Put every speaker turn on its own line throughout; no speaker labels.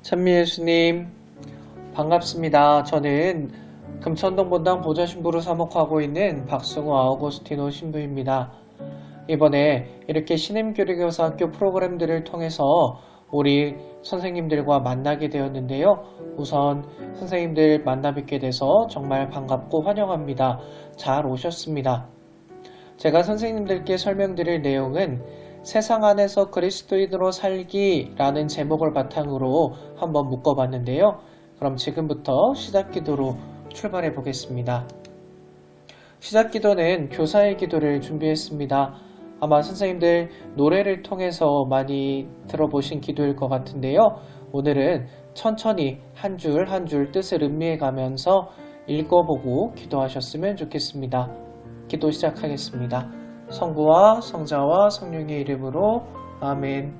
찬미예수님 반갑습니다. 저는 금천동 본당 보좌신부로 사목하고 있는 박승호 아우구스티노 신부입니다. 이번에 이렇게 신임교리교사학교 프로그램들을 통해서 우리 선생님들과 만나게 되었는데요. 우선 선생님들 만나 뵙게 돼서 정말 반갑고 환영합니다. 잘 오셨습니다. 제가 선생님들께 설명드릴 내용은 세상 안에서 그리스도인으로 살기라는 제목을 바탕으로 한번 묶어봤는데요. 그럼 지금부터 시작기도로 출발해 보겠습니다. 시작기도는 교사의 기도를 준비했습니다. 아마 선생님들 노래를 통해서 많이 들어보신 기도일 것 같은데요. 오늘은 천천히 한 줄 한 줄 뜻을 음미해 가면서 읽어보고 기도하셨으면 좋겠습니다. 기도 시작하겠습니다. 성부와 성자와 성령의 이름으로 아멘.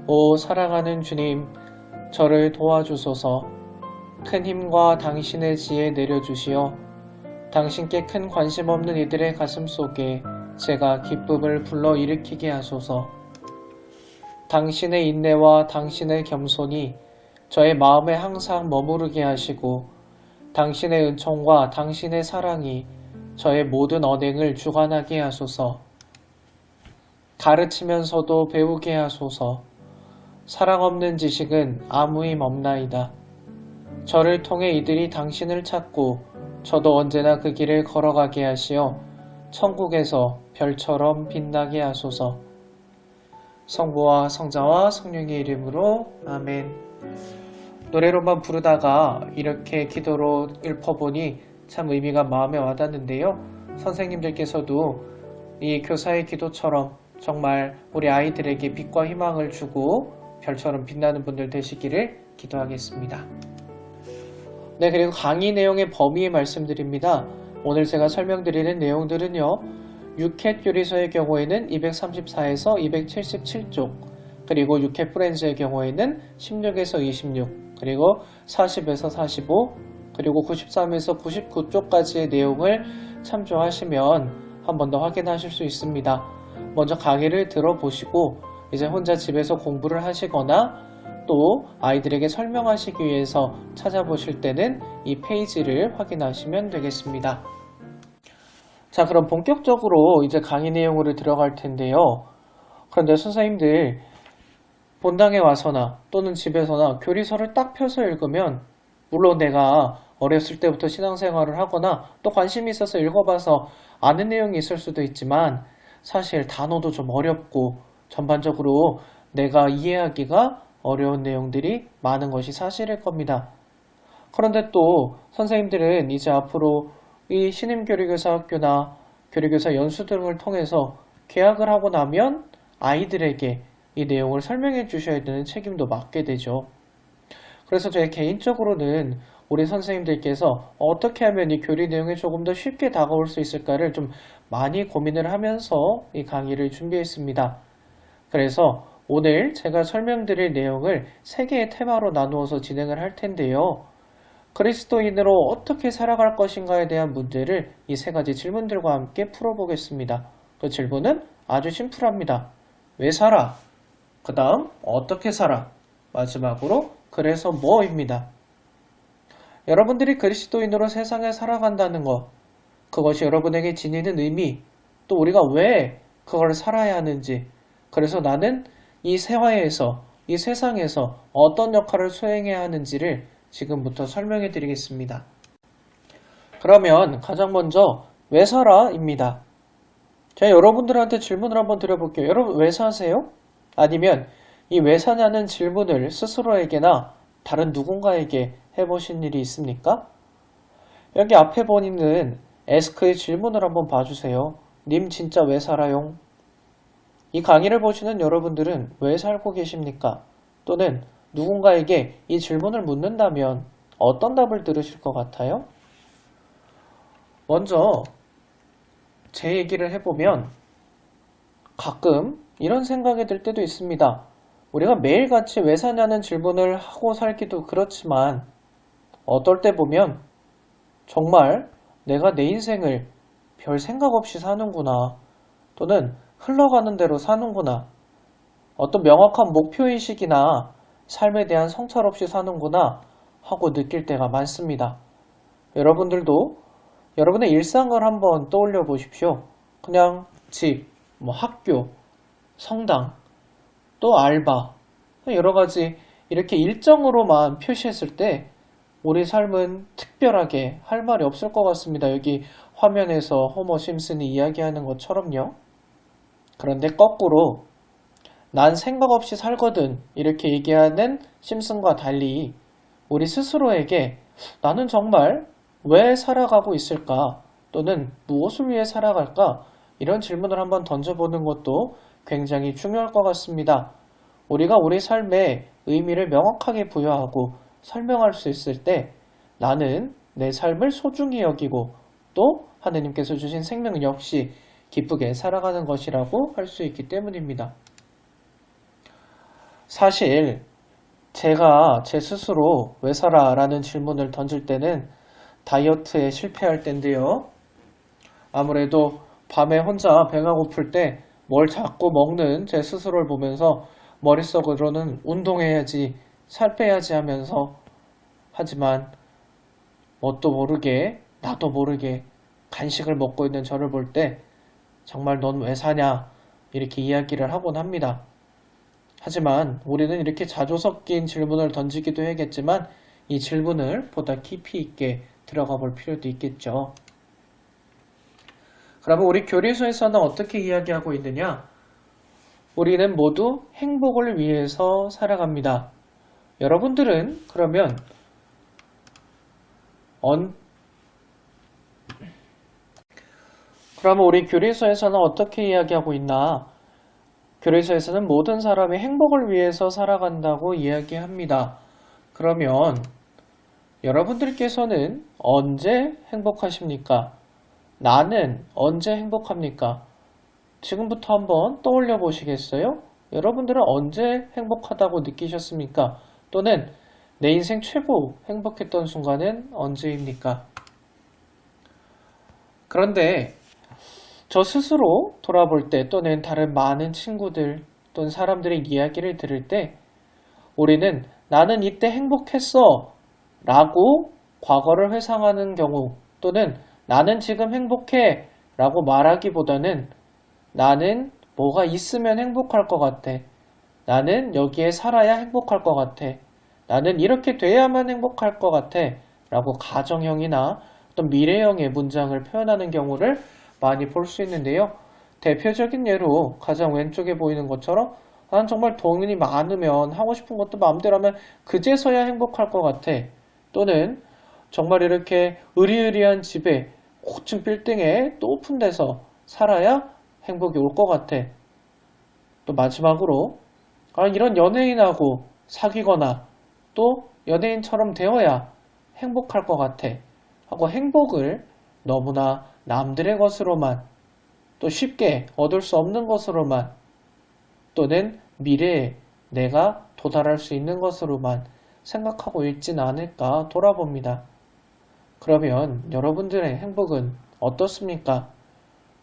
오 사랑하는 주님, 저를 도와주소서. 큰 힘과 당신의 지혜 내려주시어 당신께 큰 관심 없는 이들의 가슴 속에 제가 기쁨을 불러일으키게 하소서. 당신의 인내와 당신의 겸손이 저의 마음에 항상 머무르게 하시고 당신의 은총과 당신의 사랑이 저의 모든 언행을 주관하게 하소서. 가르치면서도 배우게 하소서. 사랑 없는 지식은 아무 힘 없나이다. 저를 통해 이들이 당신을 찾고 저도 언제나 그 길을 걸어가게 하시어 천국에서 별처럼 빛나게 하소서. 성부와 성자와 성령의 이름으로 아멘. 노래로만 부르다가 이렇게 기도로 읊어보니 참 의미가 마음에 와닿는데요. 선생님들께서도 이 교사의 기도처럼 정말 우리 아이들에게 빛과 희망을 주고 별처럼 빛나는 분들 되시기를 기도하겠습니다. 네, 그리고 강의 내용의 범위 말씀드립니다. 오늘 제가 설명드리는 내용들은요. 6회 요리서의 경우에는 234에서 277쪽, 그리고 6회 프렌즈의 경우에는 16에서 26, 그리고 40에서 45, 그리고 93에서 99쪽까지의 내용을 참조하시면 한 번 더 확인하실 수 있습니다. 먼저 강의를 들어보시고 이제 혼자 집에서 공부를 하시거나 또 아이들에게 설명하시기 위해서 찾아보실 때는 이 페이지를 확인하시면 되겠습니다. 자, 그럼 본격적으로 이제 강의 내용으로 들어갈 텐데요. 그런데 선생님들 본당에 와서나 또는 집에서나 교리서를 딱 펴서 읽으면 물론 내가 어렸을 때부터 신앙생활을 하거나 또 관심이 있어서 읽어봐서 아는 내용이 있을 수도 있지만 사실 단어도 좀 어렵고 전반적으로 내가 이해하기가 어려운 내용들이 많은 것이 사실일 겁니다. 그런데 또 선생님들은 이제 앞으로 이 신임교리교사학교나 교리교사 연수 등을 통해서 개학을 하고 나면 아이들에게 이 내용을 설명해 주셔야 되는 책임도 맡게 되죠. 그래서 제 개인적으로는 우리 선생님들께서 어떻게 하면 이 교리 내용에 조금 더 쉽게 다가올 수 있을까를 좀 많이 고민을 하면서 이 강의를 준비했습니다. 그래서 오늘 제가 설명드릴 내용을 3개의 테마로 나누어서 진행을 할 텐데요. 그리스도인으로 어떻게 살아갈 것인가에 대한 문제를 이 3가지 질문들과 함께 풀어보겠습니다. 그 질문은 아주 심플합니다. 왜 살아? 그 다음 어떻게 살아? 마지막으로 그래서 뭐입니다. 여러분들이 그리스도인으로 세상에 살아간다는 것, 그것이 여러분에게 지니는 의미, 또 우리가 왜 그걸 살아야 하는지, 그래서 나는 이 세화에서, 이 세상에서 어떤 역할을 수행해야 하는지를 지금부터 설명해 드리겠습니다. 그러면 가장 먼저 왜 살아? 입니다. 제가 여러분들한테 질문을 한번 드려볼게요. 여러분 왜 사세요? 아니면 이 왜 사냐는 질문을 스스로에게나 다른 누군가에게 해보신 일이 있습니까? 여기 앞에 보이는 에스크의 질문을 한번 봐주세요. 님 진짜 왜 살아요? 이 강의를 보시는 여러분들은 왜 살고 계십니까? 또는 누군가에게 이 질문을 묻는다면 어떤 답을 들으실 것 같아요? 먼저 제 얘기를 해보면 가끔 이런 생각이 들 때도 있습니다. 우리가 매일같이 왜 사냐는 질문을 하고 살기도 그렇지만 어떨 때 보면 정말 내가 내 인생을 별 생각 없이 사는구나, 또는 흘러가는 대로 사는구나, 어떤 명확한 목표의식이나 삶에 대한 성찰 없이 사는구나 하고 느낄 때가 많습니다. 여러분들도 여러분의 일상을 한번 떠올려 보십시오. 그냥 집, 학교, 성당, 또 알바, 여러 가지 이렇게 일정으로만 표시했을 때 우리 삶은 특별하게 할 말이 없을 것 같습니다. 여기 화면에서 호머 심슨이 이야기하는 것처럼요. 그런데 거꾸로 난 생각 없이 살거든 이렇게 얘기하는 심슨과 달리 우리 스스로에게 나는 정말 왜 살아가고 있을까? 또는 무엇을 위해 살아갈까? 이런 질문을 한번 던져보는 것도 굉장히 중요할 것 같습니다. 우리가 우리 삶에 의미를 명확하게 부여하고 설명할 수 있을 때 나는 내 삶을 소중히 여기고 또 하느님께서 주신 생명 역시 기쁘게 살아가는 것이라고 할 수 있기 때문입니다. 사실 제가 제 스스로 왜 살아? 라는 질문을 던질 때는 다이어트에 실패할 때인데요. 아무래도 밤에 혼자 배가 고플 때 뭘 자꾸 먹는 제 스스로를 보면서 머릿속으로는 운동해야지, 살 빼야지 하면서 하지만 뭣도 모르게 나도 모르게 간식을 먹고 있는 저를 볼 때 정말 넌 왜 사냐 이렇게 이야기를 하곤 합니다. 하지만 우리는 이렇게 자조 섞인 질문을 던지기도 해야겠지만 이 질문을 보다 깊이 있게 들어가 볼 필요도 있겠죠. 그러면 우리 교리서에서는 어떻게 이야기하고 있느냐? 우리는 모두 행복을 위해서 살아갑니다. 여러분들은 그러면 그러면 우리 교리서에서는 어떻게 이야기하고 있나? 교리서에서는 모든 사람이 행복을 위해서 살아간다고 이야기합니다. 그러면 여러분들께서는 언제 행복하십니까? 나는 언제 행복합니까? 지금부터 한번 떠올려 보시겠어요? 여러분들은 언제 행복하다고 느끼셨습니까? 또는 내 인생 최고 행복했던 순간은 언제입니까? 그런데 저 스스로 돌아볼 때 또는 다른 많은 친구들 또는 사람들의 이야기를 들을 때 우리는 나는 이때 행복했어 라고 과거를 회상하는 경우 또는 나는 지금 행복해 라고 말하기보다는 나는 뭐가 있으면 행복할 것 같아. 나는 여기에 살아야 행복할 것 같아. 나는 이렇게 돼야만 행복할 것 같아. 라고 가정형이나 어떤 미래형의 문장을 표현하는 경우를 많이 볼 수 있는데요. 대표적인 예로 가장 왼쪽에 보이는 것처럼 난 정말 돈이 많으면 하고 싶은 것도 마음대로 하면 그제서야 행복할 것 같아. 또는 정말 이렇게 으리으리한 집에 고층 빌딩에 높은 데서 살아야 행복이 올 것 같아. 또 마지막으로 이런 연예인하고 사귀거나 또 연예인처럼 되어야 행복할 것 같아. 하고 행복을 너무나 남들의 것으로만 또 쉽게 얻을 수 없는 것으로만 또는 미래에 내가 도달할 수 있는 것으로만 생각하고 있지는 않을까 돌아봅니다. 그러면 여러분들의 행복은 어떻습니까?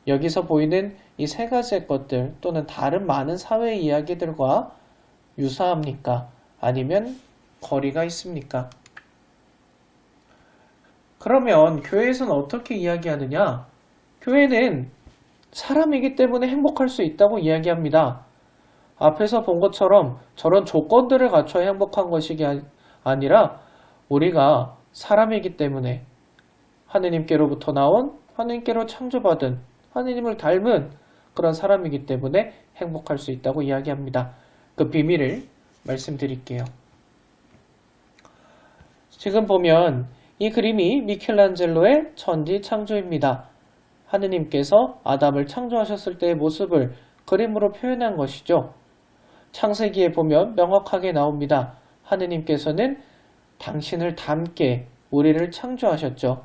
여기서 보이는 이 세 가지의 것들 또는 다른 많은 사회 이야기들과 유사합니까? 아니면 거리가 있습니까? 그러면 교회에서는 어떻게 이야기하느냐? 교회는 사람이기 때문에 행복할 수 있다고 이야기합니다. 앞에서 본 것처럼 저런 조건들을 갖춰야 행복한 것이 아니라 우리가 사람이기 때문에 하느님께로부터 나온 하느님께로 창조받은 하느님을 닮은 그런 사람이기 때문에 행복할 수 있다고 이야기합니다. 그 비밀을 말씀드릴게요. 지금 보면 이 그림이 미켈란젤로의 천지 창조입니다. 하느님께서 아담을 창조하셨을 때의 모습을 그림으로 표현한 것이죠. 창세기에 보면 명확하게 나옵니다. 하느님께서는 당신을 닮게 우리를 창조하셨죠.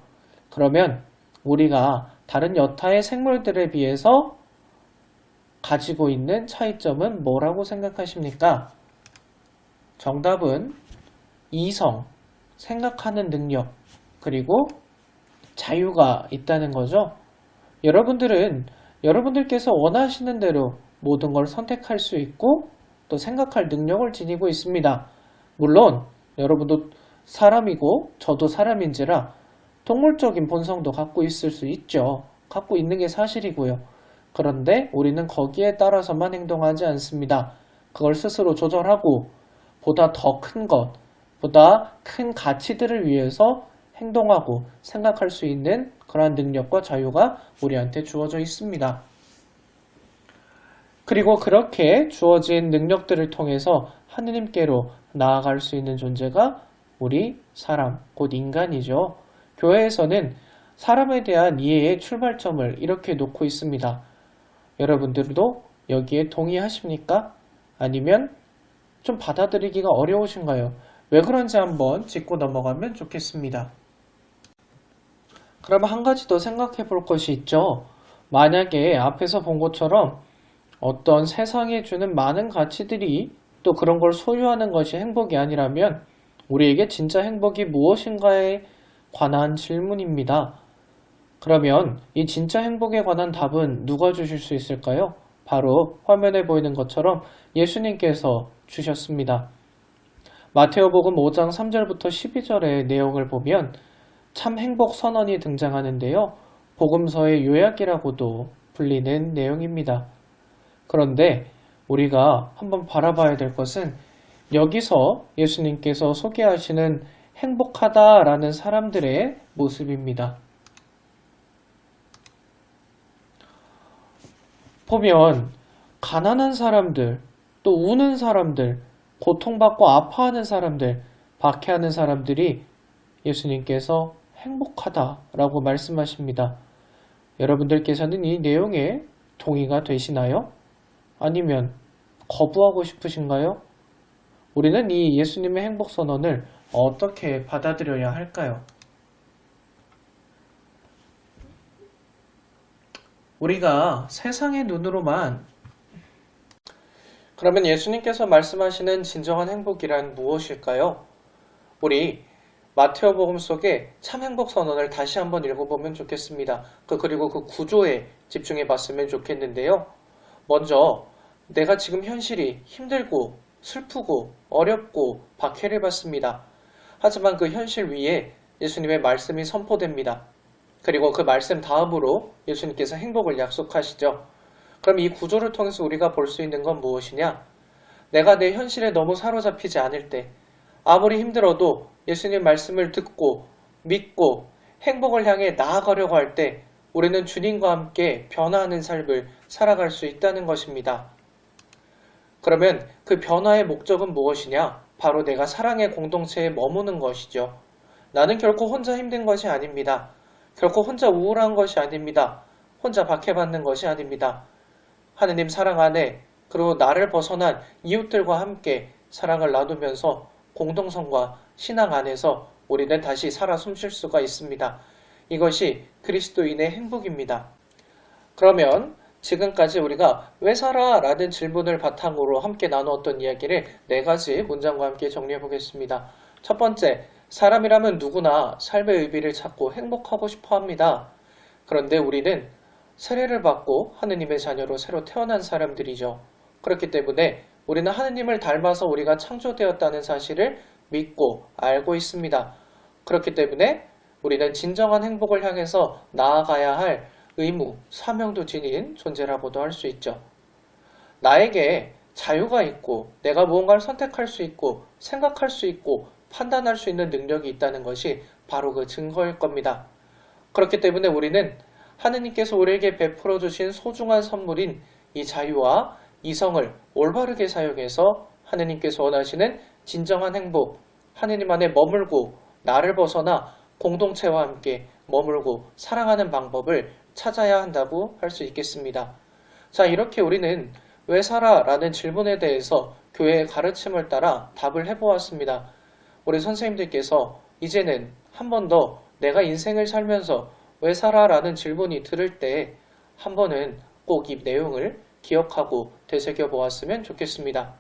그러면 우리가 다른 여타의 생물들에 비해서 가지고 있는 차이점은 뭐라고 생각하십니까? 정답은 이성, 생각하는 능력, 그리고 자유가 있다는 거죠. 여러분들은 여러분들께서 원하시는 대로 모든 걸 선택할 수 있고 또 생각할 능력을 지니고 있습니다. 물론 여러분도 사람이고 저도 사람인지라 동물적인 본성도 갖고 있을 수 있죠. 갖고 있는 게 사실이고요. 그런데 우리는 거기에 따라서만 행동하지 않습니다. 그걸 스스로 조절하고 보다 더 큰 것, 보다 큰 가치들을 위해서 행동하고 생각할 수 있는 그러한 능력과 자유가 우리한테 주어져 있습니다. 그리고 그렇게 주어진 능력들을 통해서 하느님께로 나아갈 수 있는 존재가 우리 사람, 곧 인간이죠. 교회에서는 사람에 대한 이해의 출발점을 이렇게 놓고 있습니다. 여러분들도 여기에 동의하십니까? 아니면 좀 받아들이기가 어려우신가요? 왜 그런지 한번 짚고 넘어가면 좋겠습니다. 그럼 한 가지 더 생각해 볼 것이 있죠. 만약에 앞에서 본 것처럼 어떤 세상에 주는 많은 가치들이 또 그런 걸 소유하는 것이 행복이 아니라면 우리에게 진짜 행복이 무엇인가에 관한 질문입니다. 그러면 이 진짜 행복에 관한 답은 누가 주실 수 있을까요? 바로 화면에 보이는 것처럼 예수님께서 주셨습니다. 마테오복음 5장 3절부터 12절의 내용을 보면 참 행복 선언이 등장하는데요. 복음서의 요약이라고도 불리는 내용입니다. 그런데 우리가 한번 바라봐야 될 것은 여기서 예수님께서 소개하시는 행복하다라는 사람들의 모습입니다. 보면 가난한 사람들, 또 우는 사람들, 고통받고 아파하는 사람들, 박해하는 사람들이 예수님께서 행복하다라고 말씀하십니다. 여러분들께서는 이 내용에 동의가 되시나요? 아니면 거부하고 싶으신가요? 우리는 이 예수님의 행복 선언을 어떻게 받아들여야 할까요? 우리가 세상의 눈으로만 그러면 예수님께서 말씀하시는 진정한 행복이란 무엇일까요? 우리 마테오복음 속에 참 행복 선언을 다시 한번 읽어보면 좋겠습니다. 그리고 그 구조에 집중해 봤으면 좋겠는데요. 먼저 내가 지금 현실이 힘들고 슬프고 어렵고 박해를 받습니다. 하지만 그 현실 위에 예수님의 말씀이 선포됩니다. 그리고 그 말씀 다음으로 예수님께서 행복을 약속하시죠. 그럼 이 구조를 통해서 우리가 볼 수 있는 건 무엇이냐? 내가 내 현실에 너무 사로잡히지 않을 때, 아무리 힘들어도 예수님 말씀을 듣고 믿고 행복을 향해 나아가려고 할 때 우리는 주님과 함께 변화하는 삶을 살아갈 수 있다는 것입니다. 그러면 그 변화의 목적은 무엇이냐? 바로 내가 사랑의 공동체에 머무는 것이죠. 나는 결코 혼자 힘든 것이 아닙니다. 결코 혼자 우울한 것이 아닙니다. 혼자 박해받는 것이 아닙니다. 하느님 사랑 안에 그리고 나를 벗어난 이웃들과 함께 사랑을 나누면서 공동성과 신앙 안에서 우리는 다시 살아 숨쉴 수가 있습니다. 이것이 그리스도인의 행복입니다. 그러면 지금까지 우리가 왜 살아? 라는 질문을 바탕으로 함께 나누었던 이야기를 4가지 문장과 함께 정리해 보겠습니다. 첫 번째, 사람이라면 누구나 삶의 의미를 찾고 행복하고 싶어 합니다. 그런데 우리는 세례를 받고 하느님의 자녀로 새로 태어난 사람들이죠. 그렇기 때문에 우리는 하느님을 닮아서 우리가 창조되었다는 사실을 믿고 알고 있습니다. 그렇기 때문에 우리는 진정한 행복을 향해서 나아가야 할 의무, 사명도 지닌 존재라고도 할 수 있죠. 나에게 자유가 있고 내가 무언가를 선택할 수 있고 생각할 수 있고 판단할 수 있는 능력이 있다는 것이 바로 그 증거일 겁니다. 그렇기 때문에 우리는 하느님께서 우리에게 베풀어 주신 소중한 선물인 이 자유와 이성을 올바르게 사용해서 하느님께서 원하시는 진정한 행복, 하느님 안에 머물고 나를 벗어나 공동체와 함께 머물고 사랑하는 방법을 찾아야 한다고 할 수 있겠습니다. 자, 이렇게 우리는 왜 살아? 라는 질문에 대해서 교회의 가르침을 따라 답을 해보았습니다. 우리 선생님들께서 이제는 한 번 더 내가 인생을 살면서 왜 살아? 라는 질문이 들을 때 한 번은 꼭 이 내용을 기억하고 되새겨 보았으면 좋겠습니다.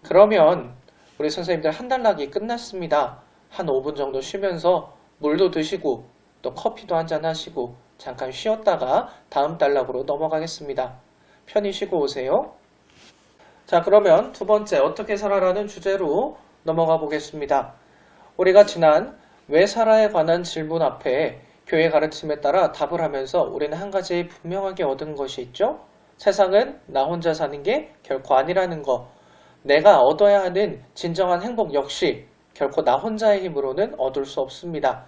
그러면 우리 선생님들 한 단락이 끝났습니다. 한 5분 정도 쉬면서 물도 드시고 또 커피도 한잔 하시고 잠깐 쉬었다가 다음 단락으로 넘어가겠습니다. 편히 쉬고 오세요. 자, 그러면 두 번째 어떻게 살아라는 주제로 넘어가 보겠습니다. 우리가 지난 왜 살아에 관한 질문 앞에 교회 가르침에 따라 답을 하면서 우리는 한 가지 분명하게 얻은 것이 있죠. 세상은 나 혼자 사는 게 결코 아니라는 거. 내가 얻어야 하는 진정한 행복 역시 결코 나 혼자의 힘으로는 얻을 수 없습니다.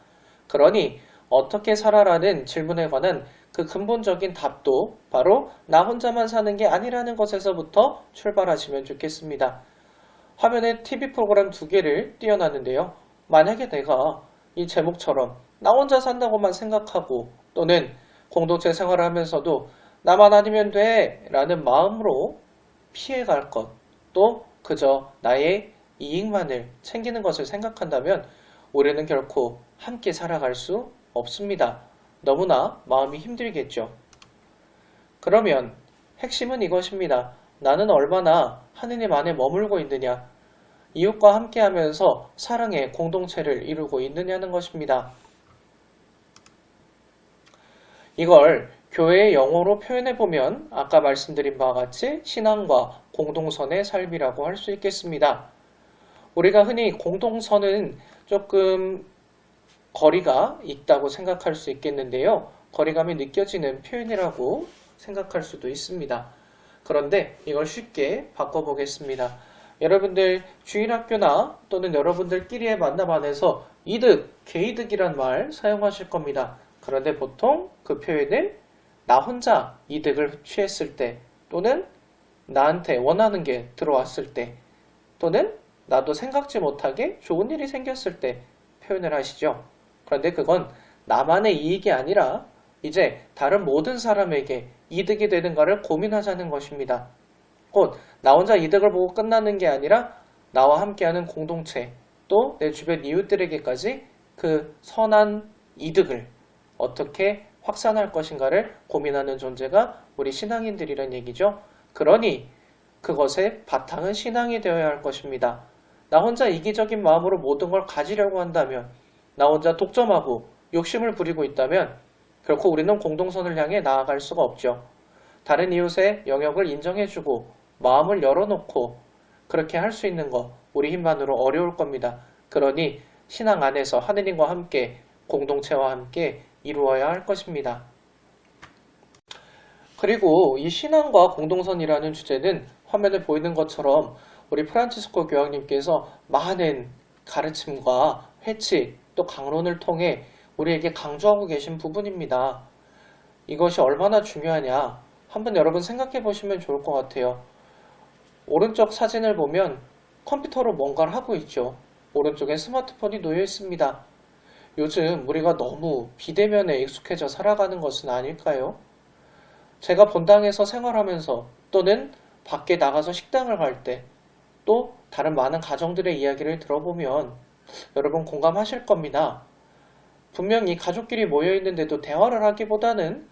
그러니 어떻게 살아라는 질문에 관한 그 근본적인 답도 바로 나 혼자만 사는 게 아니라는 것에서부터 출발하시면 좋겠습니다. 화면에 TV 프로그램 두 개를 띄워놨는데요. 만약에 내가 이 제목처럼 나 혼자 산다고만 생각하고 또는 공동체 생활을 하면서도 나만 아니면 돼 라는 마음으로 피해갈 것, 또 그저 나의 이익만을 챙기는 것을 생각한다면 우리는 결코 함께 살아갈 수 없습니다. 너무나 마음이 힘들겠죠. 그러면 핵심은 이것입니다. 나는 얼마나 하느님 안에 머물고 있느냐, 이웃과 함께하면서 사랑의 공동체를 이루고 있느냐는 것입니다. 이걸 교회의 영어로 표현해보면 아까 말씀드린 바와 같이 신앙과 공동선의 삶이라고 할 수 있겠습니다. 우리가 흔히 공동선은 조금 거리가 있다고 생각할 수 있겠는데요. 거리감이 느껴지는 표현이라고 생각할 수도 있습니다. 그런데 이걸 쉽게 바꿔보겠습니다. 여러분들 주일학교나 또는 여러분들끼리의 만남 안에서 이득, 개이득이란 말 사용하실 겁니다. 그런데 보통 그 표현을 나 혼자 이득을 취했을 때 또는 나한테 원하는 게 들어왔을 때 또는 나도 생각지 못하게 좋은 일이 생겼을 때 표현을 하시죠. 그런데 그건 나만의 이익이 아니라 이제 다른 모든 사람에게 이득이 되는가를 고민하자는 것입니다. 곧 나 혼자 이득을 보고 끝나는 게 아니라 나와 함께하는 공동체 또 내 주변 이웃들에게까지 그 선한 이득을 어떻게 확산할 것인가를 고민하는 존재가 우리 신앙인들이란 얘기죠. 그러니 그것의 바탕은 신앙이 되어야 할 것입니다. 나 혼자 이기적인 마음으로 모든 걸 가지려고 한다면, 나 혼자 독점하고 욕심을 부리고 있다면 결코 우리는 공동선을 향해 나아갈 수가 없죠. 다른 이웃의 영역을 인정해주고 마음을 열어놓고 그렇게 할 수 있는 거 우리 힘만으로 어려울 겁니다. 그러니 신앙 안에서 하느님과 함께 공동체와 함께 이루어야 할 것입니다. 그리고 이 신앙과 공동선이라는 주제는 화면에 보이는 것처럼 우리 프란치스코 교황님께서 많은 가르침과 회칙 또 강론을 통해 우리에게 강조하고 계신 부분입니다. 이것이 얼마나 중요하냐 한번 여러분 생각해 보시면 좋을 것 같아요. 오른쪽 사진을 보면 컴퓨터로 뭔가를 하고 있죠. 오른쪽엔 스마트폰이 놓여 있습니다. 요즘 우리가 너무 비대면에 익숙해져 살아가는 것은 아닐까요? 제가 본당에서 생활하면서 또는 밖에 나가서 식당을 갈 때 또 다른 많은 가정들의 이야기를 들어보면 여러분 공감하실 겁니다. 분명히 가족끼리 모여 있는데도 대화를 하기보다는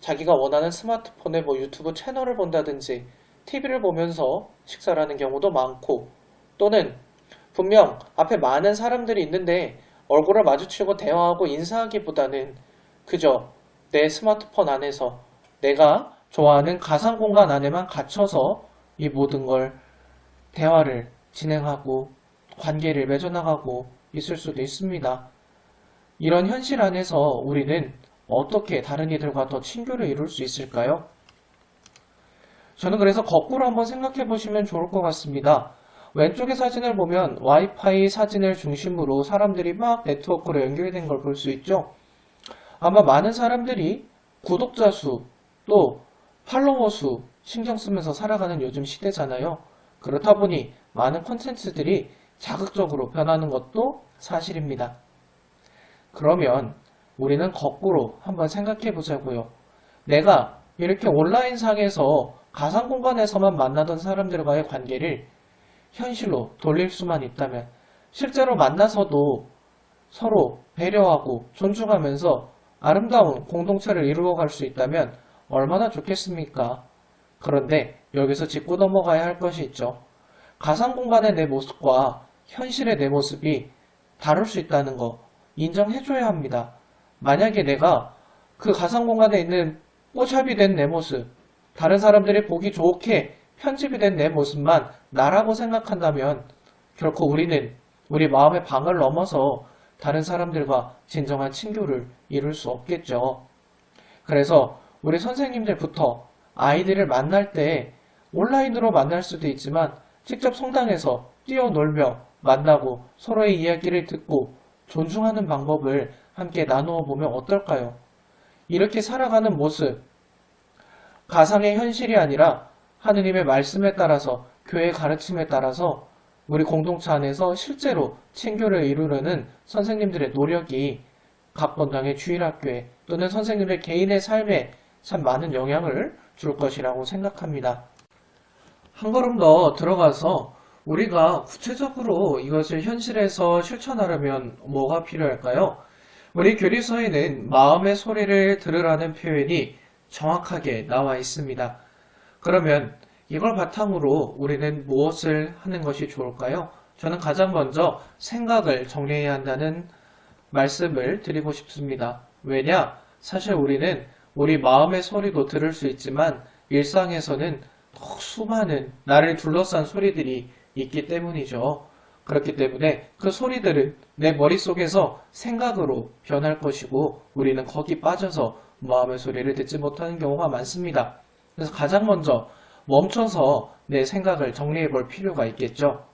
자기가 원하는 스마트폰에 유튜브 채널을 본다든지 TV를 보면서 식사를 하는 경우도 많고 또는 분명 앞에 많은 사람들이 있는데 얼굴을 마주치고 대화하고 인사하기보다는 그저 내 스마트폰 안에서 내가 좋아하는 가상 공간 안에만 갇혀서 이 모든 걸 대화를 진행하고 관계를 맺어나가고 있을 수도 있습니다. 이런 현실 안에서 우리는 어떻게 다른 이들과 더 친교를 이룰 수 있을까요? 저는 그래서 거꾸로 한번 생각해 보시면 좋을 것 같습니다. 왼쪽의 사진을 보면 와이파이 사진을 중심으로 사람들이 막 네트워크로 연결된 걸 볼 수 있죠. 아마 많은 사람들이 구독자 수, 또 팔로워 수 신경 쓰면서 살아가는 요즘 시대잖아요. 그렇다 보니 많은 콘텐츠들이 자극적으로 변하는 것도 사실입니다. 그러면 우리는 거꾸로 한번 생각해 보자고요. 내가 이렇게 온라인상에서 가상 공간에서만 만나던 사람들과의 관계를 현실로 돌릴 수만 있다면 실제로 만나서도 서로 배려하고 존중하면서 아름다운 공동체를 이루어갈 수 있다면 얼마나 좋겠습니까? 그런데 여기서 짚고 넘어가야 할 것이 있죠. 가상 공간의 내 모습과 현실의 내 모습이 다를 수 있다는 거 인정해줘야 합니다. 만약에 내가 그 가상 공간에 있는 뽀샵이 된 내 모습, 다른 사람들이 보기 좋게 편집이 된 내 모습만 나라고 생각한다면 결코 우리는 우리 마음의 방을 넘어서 다른 사람들과 진정한 친교를 이룰 수 없겠죠. 그래서 우리 선생님들부터 아이들을 만날 때 온라인으로 만날 수도 있지만 직접 성당에서 뛰어놀며 만나고 서로의 이야기를 듣고 존중하는 방법을 함께 나누어 보면 어떨까요? 이렇게 살아가는 모습, 가상의 현실이 아니라 하느님의 말씀에 따라서 교회의 가르침에 따라서 우리 공동체 안에서 실제로 친교를 이루려는 선생님들의 노력이 각 본당의 주일학교에 또는 선생님들 개인의 삶에 참 많은 영향을 줄 것이라고 생각합니다. 한 걸음 더 들어가서 우리가 구체적으로 이것을 현실에서 실천하려면 뭐가 필요할까요? 우리 교리서에는 마음의 소리를 들으라는 표현이 정확하게 나와 있습니다. 그러면 이걸 바탕으로 우리는 무엇을 하는 것이 좋을까요? 저는 가장 먼저 생각을 정리해야 한다는 말씀을 드리고 싶습니다. 왜냐? 사실 우리는 우리 마음의 소리도 들을 수 있지만 일상에서는 더 수많은 나를 둘러싼 소리들이 있기 때문이죠. 그렇기 때문에 그 소리들은 내 머릿속에서 생각으로 변할 것이고 우리는 거기 빠져서 마음의 소리를 듣지 못하는 경우가 많습니다. 그래서 가장 먼저 멈춰서 내 생각을 정리해 볼 필요가 있겠죠.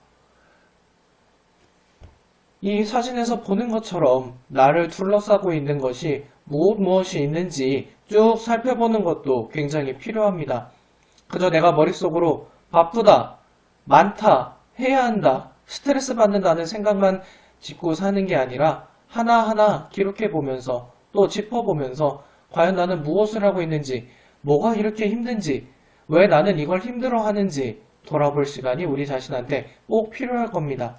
이 사진에서 보는 것처럼 나를 둘러싸고 있는 것이 무엇이 있는지 쭉 살펴보는 것도 굉장히 필요합니다. 그저 내가 머릿속으로 바쁘다, 많다, 해야 한다, 스트레스 받는다는 생각만 짓고 사는 게 아니라 하나하나 기록해 보면서 또 짚어보면서 과연 나는 무엇을 하고 있는지, 뭐가 이렇게 힘든지, 왜 나는 이걸 힘들어 하는지 돌아볼 시간이 우리 자신한테 꼭 필요할 겁니다.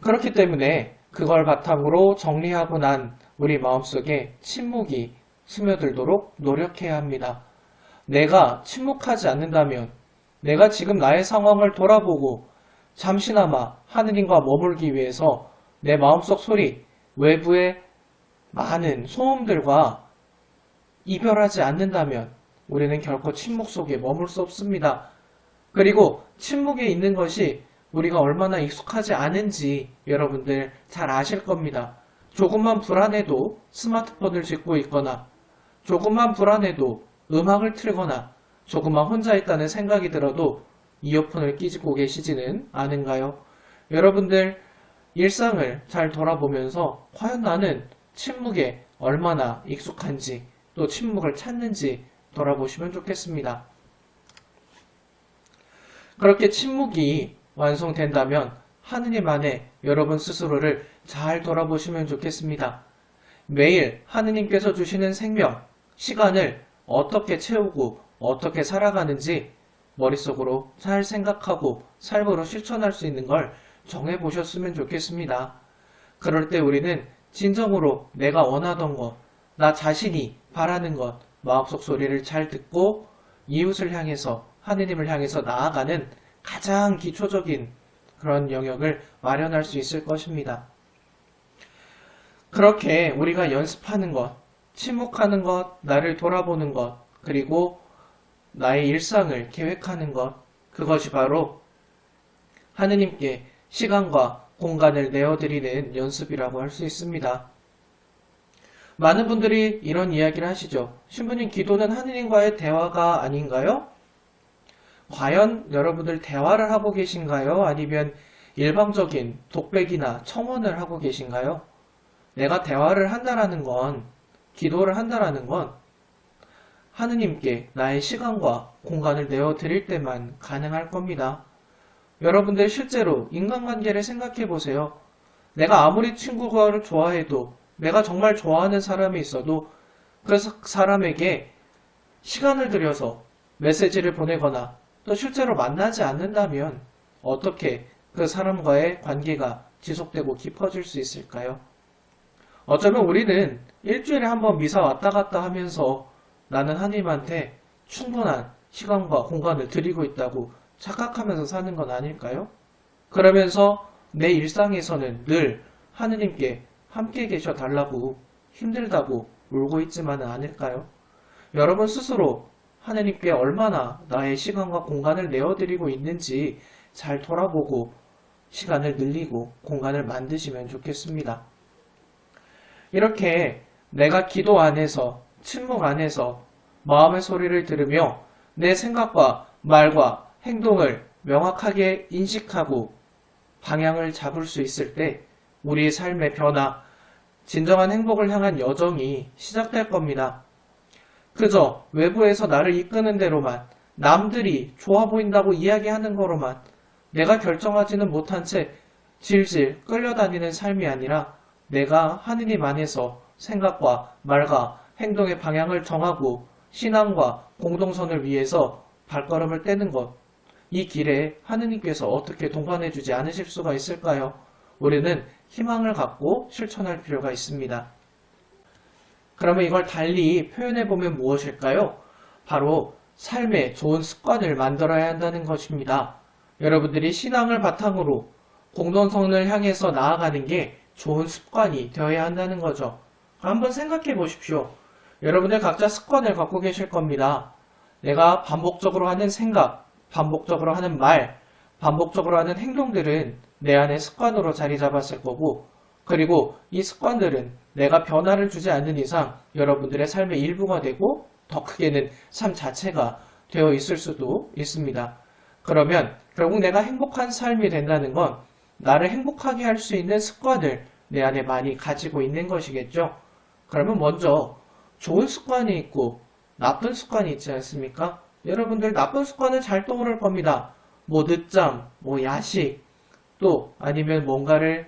그렇기 때문에 그걸 바탕으로 정리하고 난 우리 마음속에 침묵이 스며들도록 노력해야 합니다. 내가 침묵하지 않는다면 내가 지금 나의 상황을 돌아보고 잠시나마 하느님과 머물기 위해서 내 마음속 소리, 외부의 많은 소음들과 이별하지 않는다면 우리는 결코 침묵 속에 머물 수 없습니다. 그리고 침묵에 있는 것이 우리가 얼마나 익숙하지 않은지 여러분들 잘 아실 겁니다. 조금만 불안해도 스마트폰을 짚고 있거나 조금만 불안해도 음악을 틀거나 조금만 혼자 있다는 생각이 들어도 이어폰을 끼고 계시지는 않은가요? 여러분들 일상을 잘 돌아보면서 과연 나는 침묵에 얼마나 익숙한지 또 침묵을 찾는지 돌아보시면 좋겠습니다. 그렇게 침묵이 완성된다면 하느님 안에 여러분 스스로를 잘 돌아보시면 좋겠습니다. 매일 하느님께서 주시는 생명, 시간을 어떻게 채우고 어떻게 살아가는지 머릿속으로 잘 생각하고 삶으로 실천할 수 있는 걸 정해보셨으면 좋겠습니다. 그럴 때 우리는 진정으로 내가 원하던 것, 나 자신이 바라는 것, 마음속 소리를 잘 듣고 이웃을 향해서 하느님을 향해서 나아가는 가장 기초적인 그런 영역을 마련할 수 있을 것입니다. 그렇게 우리가 연습하는 것, 침묵하는 것, 나를 돌아보는 것, 그리고 나의 일상을 계획하는 것, 그것이 바로 하느님께 시간과 공간을 내어드리는 연습이라고 할 수 있습니다. 많은 분들이 이런 이야기를 하시죠. 신부님, 기도는 하느님과의 대화가 아닌가요? 과연 여러분들 대화를 하고 계신가요? 아니면 일방적인 독백이나 청원을 하고 계신가요? 내가 대화를 한다라는 건, 기도를 한다라는 건 하느님께 나의 시간과 공간을 내어드릴 때만 가능할 겁니다. 여러분들 실제로 인간관계를 생각해 보세요. 내가 아무리 친구를 좋아해도 내가 정말 좋아하는 사람이 있어도 그 사람에게 시간을 들여서 메시지를 보내거나 또 실제로 만나지 않는다면 어떻게 그 사람과의 관계가 지속되고 깊어질 수 있을까요? 어쩌면 우리는 일주일에 한 번 미사 왔다 갔다 하면서 나는 하나님한테 충분한 시간과 공간을 드리고 있다고 착각하면서 사는 건 아닐까요? 그러면서 내 일상에서는 늘 하느님께 함께 계셔 달라고 힘들다고 울고 있지만은 않을까요? 여러분 스스로 하느님께 얼마나 나의 시간과 공간을 내어드리고 있는지 잘 돌아보고 시간을 늘리고 공간을 만드시면 좋겠습니다. 이렇게 내가 기도 안에서, 침묵 안에서 마음의 소리를 들으며 내 생각과 말과 행동을 명확하게 인식하고 방향을 잡을 수 있을 때 우리의 삶의 변화, 진정한 행복을 향한 여정이 시작될 겁니다. 그저 외부에서 나를 이끄는 대로만, 남들이 좋아 보인다고 이야기하는 거로만 내가 결정하지는 못한 채 질질 끌려다니는 삶이 아니라 내가 하느님 안에서 생각과 말과 행동의 방향을 정하고 신앙과 공동선을 위해서 발걸음을 떼는 것. 이 길에 하느님께서 어떻게 동반해 주지 않으실 수가 있을까요? 우리는 희망을 갖고 실천할 필요가 있습니다. 그러면 이걸 달리 표현해 보면 무엇일까요? 바로 삶의 좋은 습관을 만들어야 한다는 것입니다. 여러분들이 신앙을 바탕으로 공동선을 향해서 나아가는 게 좋은 습관이 되어야 한다는 거죠. 한번 생각해 보십시오. 여러분들 각자 습관을 갖고 계실 겁니다. 내가 반복적으로 하는 생각, 반복적으로 하는 말, 반복적으로 하는 행동들은 내 안에 습관으로 자리 잡았을 거고, 그리고 이 습관들은 내가 변화를 주지 않는 이상 여러분들의 삶의 일부가 되고 더 크게는 삶 자체가 되어 있을 수도 있습니다. 그러면 결국 내가 행복한 삶이 된다는 건 나를 행복하게 할 수 있는 습관을 내 안에 많이 가지고 있는 것이겠죠. 그러면 먼저 좋은 습관이 있고 나쁜 습관이 있지 않습니까? 여러분들 나쁜 습관은 잘 떠오를 겁니다. 뭐 늦잠, 뭐 야식, 또 아니면 뭔가를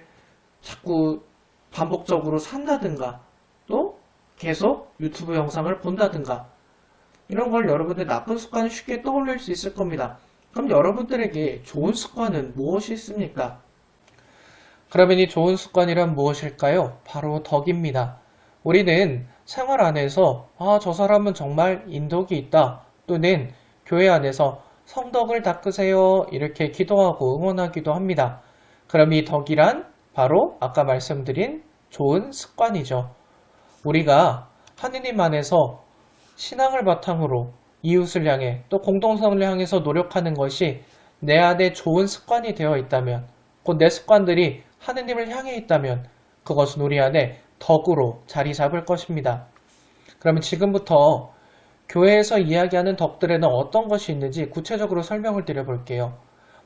자꾸 반복적으로 산다든가, 또 계속 유튜브 영상을 본다든가, 이런 걸 여러분들 나쁜 습관을 쉽게 떠올릴 수 있을 겁니다. 그럼 여러분들에게 좋은 습관은 무엇이 있습니까? 그러면 이 좋은 습관이란 무엇일까요? 바로 덕입니다. 우리는 생활 안에서 저 사람은 정말 인덕이 있다, 또는 교회 안에서 성덕을 닦으세요 이렇게 기도하고 응원하기도 합니다. 그럼 이 덕이란 바로 아까 말씀드린 좋은 습관이죠. 우리가 하느님 안에서 신앙을 바탕으로 이웃을 향해 또 공동선을 향해서 노력하는 것이 내 안에 좋은 습관이 되어 있다면, 곧 내 습관들이 하느님을 향해 있다면 그것은 우리 안에 덕으로 자리 잡을 것입니다. 그러면 지금부터 교회에서 이야기하는 덕들에는 어떤 것이 있는지 구체적으로 설명을 드려볼게요.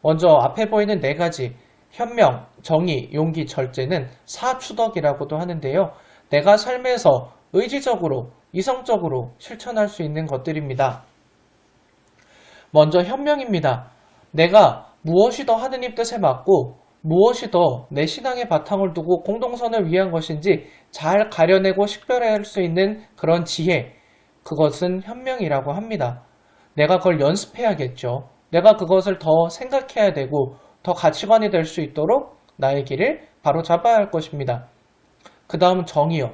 먼저 앞에 보이는 네 가지, 현명, 정의, 용기, 절제는 사추덕이라고도 하는데요. 내가 삶에서 의지적으로, 이성적으로 실천할 수 있는 것들입니다. 먼저 현명입니다. 내가 무엇이 더 하느님 뜻에 맞고 무엇이 더 내 신앙의 바탕을 두고 공동선을 위한 것인지 잘 가려내고 식별할 수 있는 그런 지혜, 그것은 현명이라고 합니다. 내가 그걸 연습해야겠죠. 내가 그것을 더 생각해야 되고 더 가치관이 될 수 있도록 나의 길을 바로 잡아야 할 것입니다. 그 다음 정의요.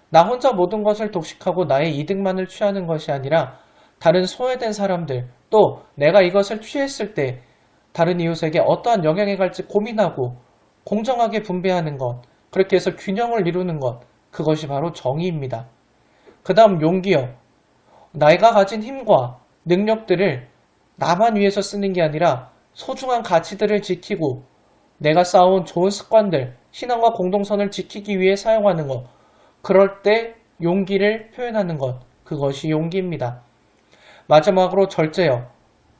나 혼자 모든 것을 독식하고 나의 이득만을 취하는 것이 아니라 다른 소외된 사람들, 또 내가 이것을 취했을 때 다른 이웃에게 어떠한 영향이 갈지 고민하고 공정하게 분배하는 것, 그렇게 해서 균형을 이루는 것, 그것이 바로 정의입니다. 그 다음 용기요. 내가 가진 힘과 능력들을 나만 위해서 쓰는 게 아니라 소중한 가치들을 지키고 내가 쌓아온 좋은 습관들, 신앙과 공동선을 지키기 위해 사용하는 것, 그럴 때 용기를 표현하는 것, 그것이 용기입니다. 마지막으로 절제요.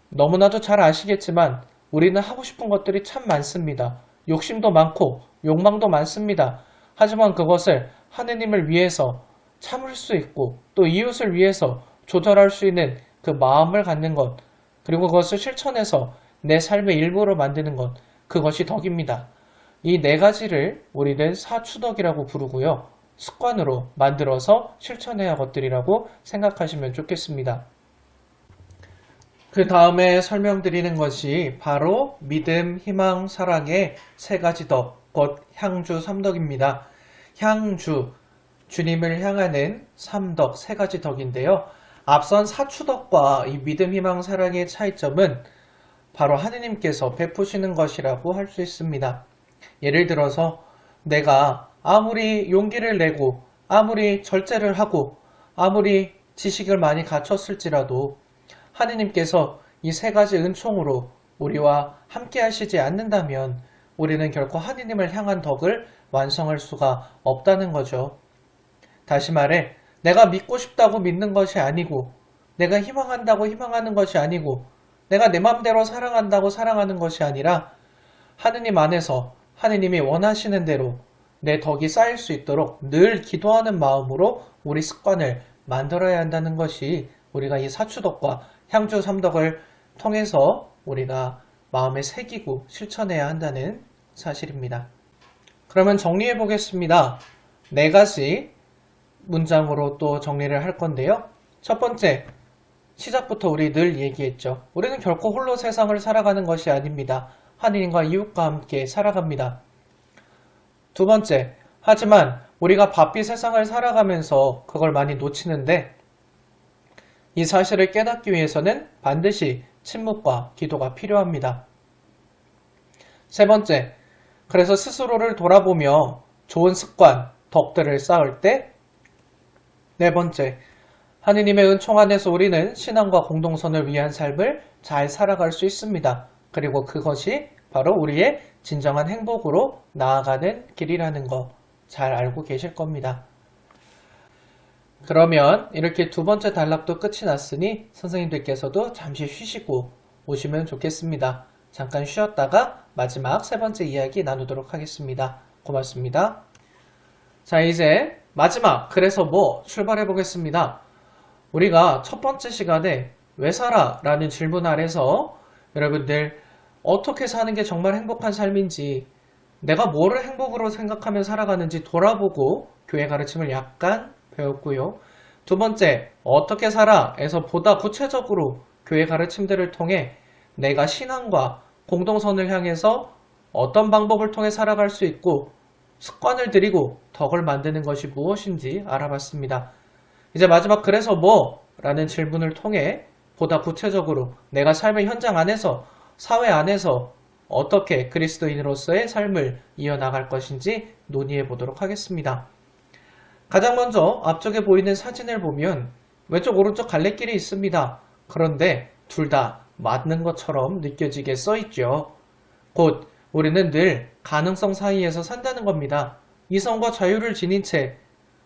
너무나도 잘 아시겠지만 우리는 하고 싶은 것들이 참 많습니다. 욕심도 많고 욕망도 많습니다. 하지만 그것을 하느님을 위해서 참을 수 있고 또 이웃을 위해서 조절할 수 있는 그 마음을 갖는 것, 그리고 그것을 실천해서 내 삶의 일부로 만드는 것, 그것이 덕입니다. 이 네 가지를 우리는 사추덕이라고 부르고요. 습관으로 만들어서 실천해야 할 것들이라고 생각하시면 좋겠습니다. 그 다음에 설명드리는 것이 바로 믿음, 희망, 사랑의 세 가지 덕, 곧 향주 삼덕입니다. 향주, 주님을 향하는 삼덕, 세 가지 덕인데요. 앞선 사추덕과 이 믿음, 희망, 사랑의 차이점은 바로 하느님께서 베푸시는 것이라고 할 수 있습니다. 예를 들어서 내가 아무리 용기를 내고 아무리 절제를 하고 아무리 지식을 많이 갖췄을지라도 하느님께서 이 세 가지 은총으로 우리와 함께 하시지 않는다면 우리는 결코 하느님을 향한 덕을 완성할 수가 없다는 거죠. 다시 말해, 내가 믿고 싶다고 믿는 것이 아니고, 내가 희망한다고 희망하는 것이 아니고, 내가 내 맘대로 사랑한다고 사랑하는 것이 아니라 하느님 안에서 하느님이 원하시는 대로 내 덕이 쌓일 수 있도록 늘 기도하는 마음으로 우리 습관을 만들어야 한다는 것이 우리가 이 사추덕과 향주 삼덕을 통해서 우리가 마음에 새기고 실천해야 한다는 사실입니다. 그러면 정리해 보겠습니다. 네 가지 문장으로 또 정리를 할 건데요. 첫 번째, 시작부터 우리 늘 얘기했죠. 우리는 결코 홀로 세상을 살아가는 것이 아닙니다. 하느님과 이웃과 함께 살아갑니다. 두 번째, 하지만 우리가 바삐 세상을 살아가면서 그걸 많이 놓치는데 이 사실을 깨닫기 위해서는 반드시 침묵과 기도가 필요합니다. 세 번째, 그래서 스스로를 돌아보며 좋은 습관, 덕들을 쌓을 때 네 번째, 하느님의 은총 안에서 우리는 신앙과 공동선을 위한 삶을 잘 살아갈 수 있습니다. 그리고 그것이 바로 우리의 진정한 행복으로 나아가는 길이라는 거 잘 알고 계실 겁니다. 그러면 이렇게 두 번째 단락도 끝이 났으니 선생님들께서도 잠시 쉬시고 오시면 좋겠습니다. 잠깐 쉬었다가 마지막 세 번째 이야기 나누도록 하겠습니다. 고맙습니다. 자, 이제 마지막 그래서 뭐 출발해 보겠습니다. 우리가 첫 번째 시간에 왜 살아? 라는 질문 아래서 여러분들 어떻게 사는 게 정말 행복한 삶인지, 내가 뭐를 행복으로 생각하며 살아가는지 돌아보고 교회 가르침을 약간 배웠고요. 두 번째, 어떻게 살아? 에서 보다 구체적으로 교회 가르침들을 통해 내가 신앙과 공동선을 향해서 어떤 방법을 통해 살아갈 수 있고 습관을 들이고 덕을 만드는 것이 무엇인지 알아봤습니다. 이제 마지막 그래서 뭐? 라는 질문을 통해 보다 구체적으로 내가 삶의 현장 안에서, 사회 안에서 어떻게 그리스도인으로서의 삶을 이어나갈 것인지 논의해 보도록 하겠습니다. 가장 먼저 앞쪽에 보이는 사진을 보면 왼쪽 오른쪽 갈래길이 있습니다. 그런데 둘 다 맞는 것처럼 느껴지게 써있죠. 곧 우리는 늘 가능성 사이에서 산다는 겁니다. 이성과 자유를 지닌 채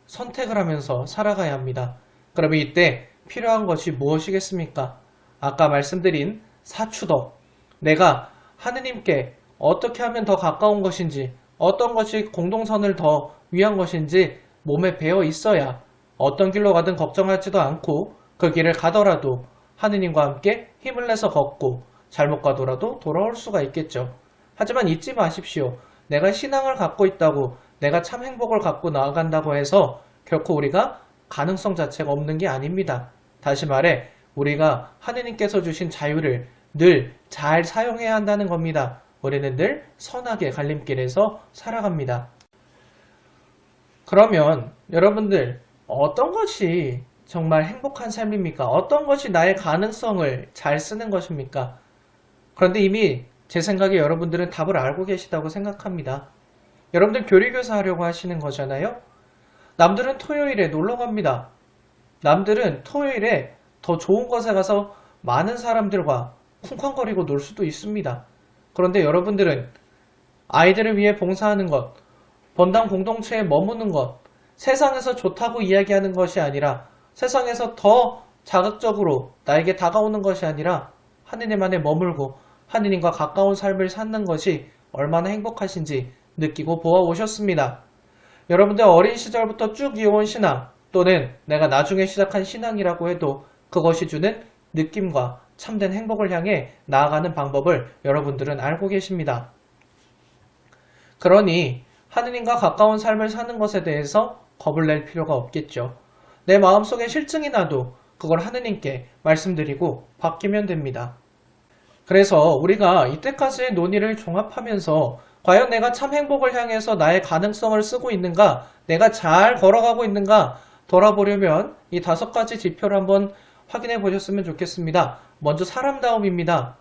선택을 하면서 살아가야 합니다. 그러면 이때 필요한 것이 무엇이겠습니까? 아까 말씀드린 사추덕, 내가 하느님께 어떻게 하면 더 가까운 것인지, 어떤 것이 공동선을 더 위한 것인지 몸에 배어 있어야 어떤 길로 가든 걱정하지도 않고 그 길을 가더라도 하느님과 함께 힘을 내서 걷고 잘못 가더라도 돌아올 수가 있겠죠. 하지만 잊지 마십시오. 내가 신앙을 갖고 있다고, 내가 참 행복을 갖고 나아간다고 해서 결코 우리가 가능성 자체가 없는 게 아닙니다. 다시 말해 우리가 하느님께서 주신 자유를 늘 잘 사용해야 한다는 겁니다. 우리는 늘 선하게 갈림길에서 살아갑니다. 그러면 여러분들 어떤 것이 정말 행복한 삶입니까? 어떤 것이 나의 가능성을 잘 쓰는 것입니까? 그런데 이미 제 생각에 여러분들은 답을 알고 계시다고 생각합니다. 여러분들 교리교사 하려고 하시는 거잖아요? 남들은 토요일에 놀러 갑니다. 남들은 토요일에 더 좋은 곳에 가서 많은 사람들과 쿵쾅거리고 놀 수도 있습니다. 그런데 여러분들은 아이들을 위해 봉사하는 것, 번당 공동체에 머무는 것, 세상에서 좋다고 이야기하는 것이 아니라 세상에서 더 자극적으로 나에게 다가오는 것이 아니라 하느님 안에 머물고 하느님과 가까운 삶을 사는 것이 얼마나 행복하신지 느끼고 보아오셨습니다. 여러분들 어린 시절부터 쭉 이어온 신앙, 또는 내가 나중에 시작한 신앙이라고 해도 그것이 주는 느낌과 참된 행복을 향해 나아가는 방법을 여러분들은 알고 계십니다. 그러니 하느님과 가까운 삶을 사는 것에 대해서 겁을 낼 필요가 없겠죠. 내 마음속에 실증이 나도 그걸 하느님께 말씀드리고 바뀌면 됩니다. 그래서 우리가 이때까지의 논의를 종합하면서 과연 내가 참 행복을 향해서 나의 가능성을 쓰고 있는가, 내가 잘 걸어가고 있는가 돌아보려면 이 5가지 지표를 한번 확인해 보셨으면 좋겠습니다. 먼저 사람다움입니다.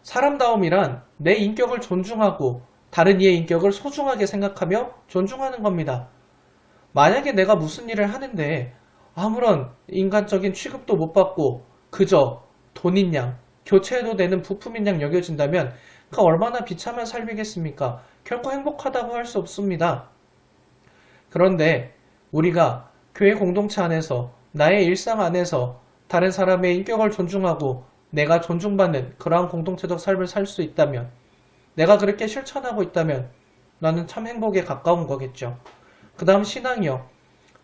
사람다움이란 내 인격을 존중하고 다른 이의 인격을 소중하게 생각하며 존중하는 겁니다. 만약에 내가 무슨 일을 하는데 아무런 인간적인 취급도 못 받고 그저 돈인 양, 교체해도 되는 부품인 양 여겨진다면 그 얼마나 비참한 삶이겠습니까? 결코 행복하다고 할 수 없습니다. 그런데 우리가 교회 공동체 안에서 나의 일상 안에서 다른 사람의 인격을 존중하고 내가 존중받는 그러한 공동체적 삶을 살 수 있다면 내가 그렇게 실천하고 있다면 나는 참 행복에 가까운 거겠죠. 그 다음 신앙이요.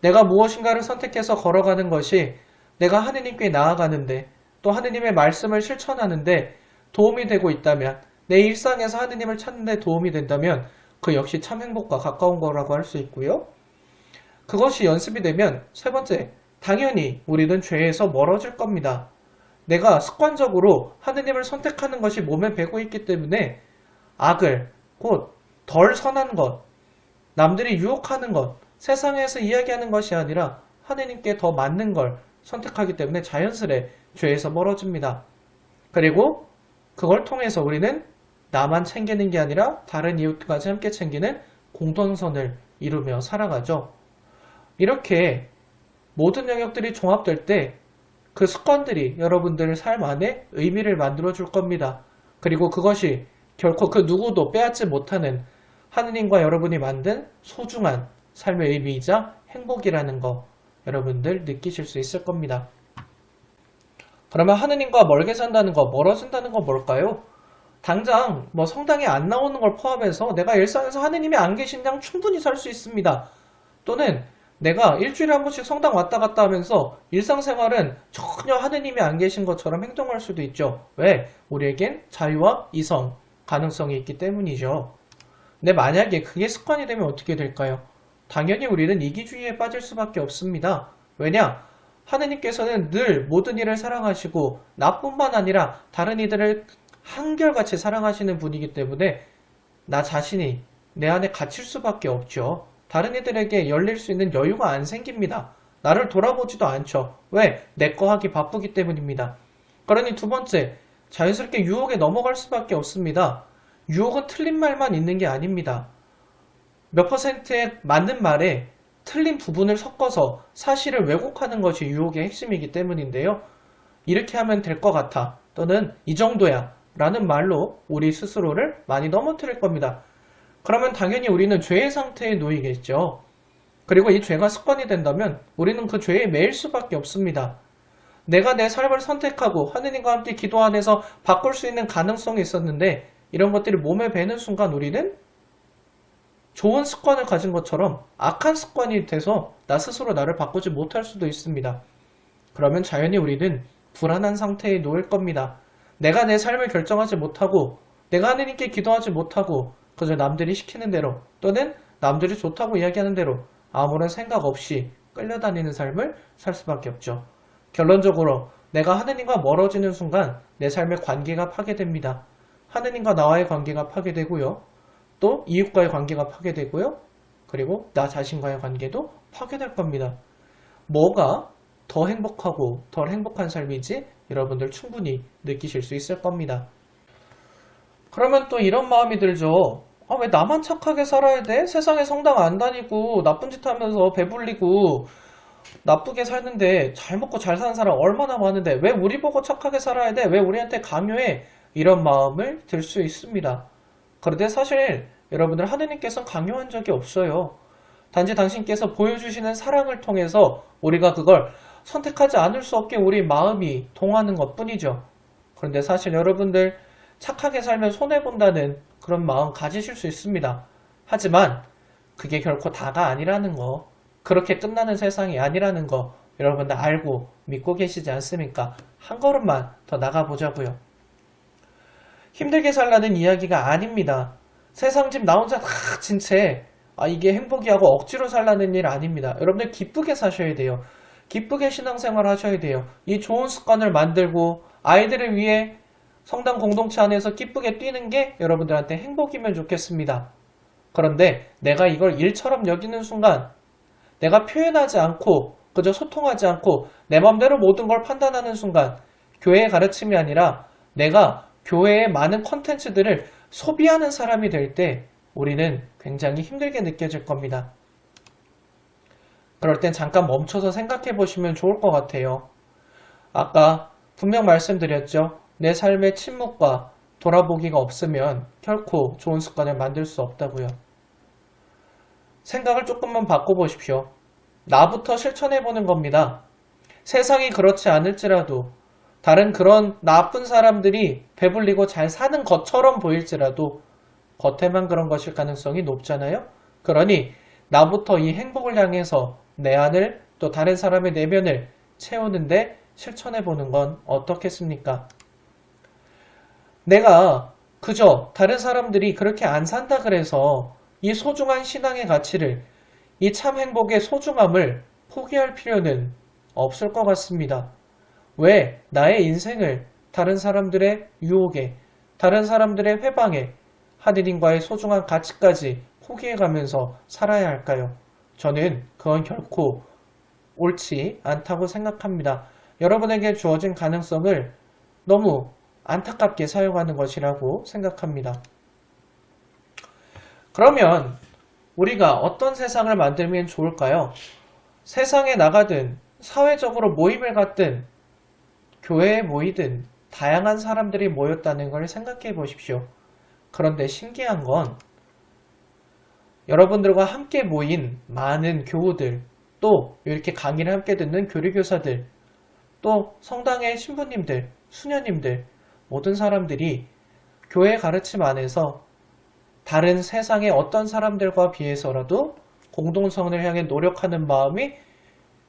내가 무엇인가를 선택해서 걸어가는 것이 내가 하느님께 나아가는데 또 하느님의 말씀을 실천하는데 도움이 되고 있다면 내 일상에서 하느님을 찾는 데 도움이 된다면 그 역시 참 행복과 가까운 거라고 할 수 있고요. 그것이 연습이 되면 세 번째, 당연히 우리는 죄에서 멀어질 겁니다. 내가 습관적으로 하느님을 선택하는 것이 몸에 배고 있기 때문에 악을, 곧 덜 선한 것, 남들이 유혹하는 것, 세상에서 이야기하는 것이 아니라 하느님께 더 맞는 걸 선택하기 때문에 자연스레 죄에서 멀어집니다. 그리고 그걸 통해서 우리는 나만 챙기는 게 아니라 다른 이웃까지 함께 챙기는 공동선을 이루며 살아가죠. 이렇게 모든 영역들이 종합될 때 그 습관들이 여러분들 삶 안에 의미를 만들어 줄 겁니다. 그리고 그것이 결코 그 누구도 빼앗지 못하는 하느님과 여러분이 만든 소중한 삶의 의미이자 행복이라는 거 여러분들 느끼실 수 있을 겁니다. 그러면 하느님과 멀게 산다는 거, 멀어진다는 건 뭘까요? 당장 성당에 안 나오는 걸 포함해서 내가 일상에서 하느님이 안 계신 양 충분히 살 수 있습니다. 또는 내가 일주일에 한 번씩 성당 왔다 갔다 하면서 일상생활은 전혀 하느님이 안 계신 것처럼 행동할 수도 있죠. 왜? 우리에겐 자유와 이성, 가능성이 있기 때문이죠. 근데 만약에 그게 습관이 되면 어떻게 될까요? 당연히 우리는 이기주의에 빠질 수밖에 없습니다. 왜냐? 하느님께서는 늘 모든 이를 사랑하시고 나뿐만 아니라 다른 이들을 한결같이 사랑하시는 분이기 때문에 나 자신이 내 안에 갇힐 수밖에 없죠. 다른 이들에게 열릴 수 있는 여유가 안 생깁니다. 나를 돌아보지도 않죠. 왜? 내 거 하기 바쁘기 때문입니다. 그러니 두 번째, 자연스럽게 유혹에 넘어갈 수밖에 없습니다. 유혹은 틀린 말만 있는 게 아닙니다. 몇 퍼센트의 맞는 말에 틀린 부분을 섞어서 사실을 왜곡하는 것이 유혹의 핵심이기 때문인데요. 이렇게 하면 될 것 같아. 또는 이 정도야. 라는 말로 우리 스스로를 많이 넘어뜨릴 겁니다. 그러면 당연히 우리는 죄의 상태에 놓이겠죠. 그리고 이 죄가 습관이 된다면 우리는 그 죄에 매일 수밖에 없습니다. 내가 내 삶을 선택하고 하느님과 함께 기도 안에서 바꿀 수 있는 가능성이 있었는데 이런 것들이 몸에 배는 순간 우리는 좋은 습관을 가진 것처럼 악한 습관이 돼서 나 스스로 나를 바꾸지 못할 수도 있습니다. 그러면 자연히 우리는 불안한 상태에 놓일 겁니다. 내가 내 삶을 결정하지 못하고 내가 하느님께 기도하지 못하고 그저 남들이 시키는 대로 또는 남들이 좋다고 이야기하는 대로 아무런 생각 없이 끌려다니는 삶을 살 수밖에 없죠. 결론적으로 내가 하느님과 멀어지는 순간 내 삶의 관계가 파괴됩니다. 하느님과 나와의 관계가 파괴되고요. 또 이웃과의 관계가 파괴되고요. 그리고 나 자신과의 관계도 파괴될 겁니다. 뭐가 더 행복하고 덜 행복한 삶인지 여러분들 충분히 느끼실 수 있을 겁니다. 그러면 또 이런 마음이 들죠. 왜 나만 착하게 살아야 돼? 세상에 성당 안 다니고 나쁜 짓 하면서 배불리고 나쁘게 살는데 잘 먹고 잘 사는 사람 얼마나 많은데 왜 우리 보고 착하게 살아야 돼? 왜 우리한테 강요해? 이런 마음을 들 수 있습니다. 그런데 사실 여러분들 하느님께서는 강요한 적이 없어요. 단지 당신께서 보여주시는 사랑을 통해서 우리가 그걸 선택하지 않을 수 없게 우리 마음이 동하는 것 뿐이죠. 그런데 사실 여러분들 착하게 살면 손해본다는 그런 마음 가지실 수 있습니다. 하지만 그게 결코 다가 아니라는 거, 그렇게 끝나는 세상이 아니라는 거 여러분들 알고 믿고 계시지 않습니까? 한 걸음만 더 나가보자고요. 힘들게 살라는 이야기가 아닙니다. 세상 집 나 혼자 다 진 채 이게 행복이하고 억지로 살라는 일 아닙니다. 여러분들 기쁘게 사셔야 돼요. 기쁘게 신앙생활 하셔야 돼요. 이 좋은 습관을 만들고 아이들을 위해 성당 공동체 안에서 기쁘게 뛰는 게 여러분들한테 행복이면 좋겠습니다. 그런데 내가 이걸 일처럼 여기는 순간 내가 표현하지 않고 그저 소통하지 않고 내 맘대로 모든 걸 판단하는 순간 교회의 가르침이 아니라 내가 교회의 많은 컨텐츠들을 소비하는 사람이 될 때 우리는 굉장히 힘들게 느껴질 겁니다. 그럴 땐 잠깐 멈춰서 생각해 보시면 좋을 것 같아요. 아까 분명 말씀드렸죠. 내 삶의 침묵과 돌아보기가 없으면 결코 좋은 습관을 만들 수 없다고요. 생각을 조금만 바꿔보십시오. 나부터 실천해보는 겁니다. 세상이 그렇지 않을지라도 다른 그런 나쁜 사람들이 배불리고 잘 사는 것처럼 보일지라도 겉에만 그런 것일 가능성이 높잖아요. 그러니 나부터 이 행복을 향해서 내 안을 또 다른 사람의 내면을 채우는데 실천해보는 건 어떻겠습니까? 내가 그저 다른 사람들이 그렇게 안 산다 그래서 이 소중한 신앙의 가치를, 이 참 행복의 소중함을 포기할 필요는 없을 것 같습니다. 왜 나의 인생을 다른 사람들의 유혹에, 다른 사람들의 회방에 하느님과의 소중한 가치까지 포기해가면서 살아야 할까요? 저는 그건 결코 옳지 않다고 생각합니다. 여러분에게 주어진 가능성을 너무 안타깝게 사용하는 것이라고 생각합니다. 그러면 우리가 어떤 세상을 만들면 좋을까요? 세상에 나가든 사회적으로 모임을 갖든 교회에 모이든 다양한 사람들이 모였다는 걸 생각해 보십시오. 그런데 신기한 건 여러분들과 함께 모인 많은 교우들, 또 이렇게 강의를 함께 듣는 교리교사들, 또 성당의 신부님들, 수녀님들, 모든 사람들이 교회 가르침 안에서 다른 세상의 어떤 사람들과 비해서라도 공동성을 향해 노력하는 마음이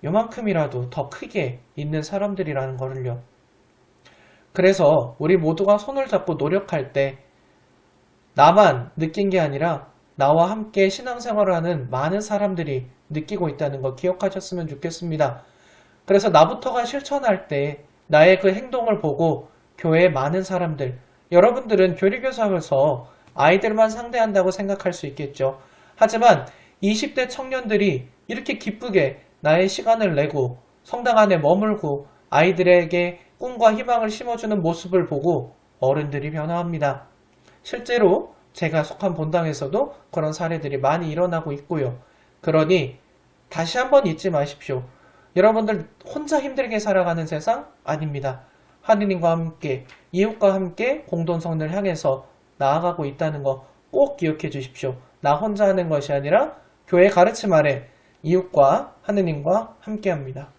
요만큼이라도 더 크게 있는 사람들이라는 거를요. 그래서 우리 모두가 손을 잡고 노력할 때 나만 느낀 게 아니라 나와 함께 신앙생활을 하는 많은 사람들이 느끼고 있다는 거 기억하셨으면 좋겠습니다. 그래서 나부터가 실천할 때 나의 그 행동을 보고 교회의 많은 사람들, 여러분들은 교리교사로서 아이들만 상대한다고 생각할 수 있겠죠. 하지만 20대 청년들이 이렇게 기쁘게 나의 시간을 내고 성당 안에 머물고 아이들에게 꿈과 희망을 심어주는 모습을 보고 어른들이 변화합니다. 실제로 제가 속한 본당에서도 그런 사례들이 많이 일어나고 있고요. 그러니 다시 한번 잊지 마십시오. 여러분들 혼자 힘들게 살아가는 세상 아닙니다. 하느님과 함께, 이웃과 함께 공동성을 향해서 나아가고 있다는 거 꼭 기억해 주십시오. 나 혼자 하는 것이 아니라 교회 가르침 아래 이웃과 하느님과 함께 합니다.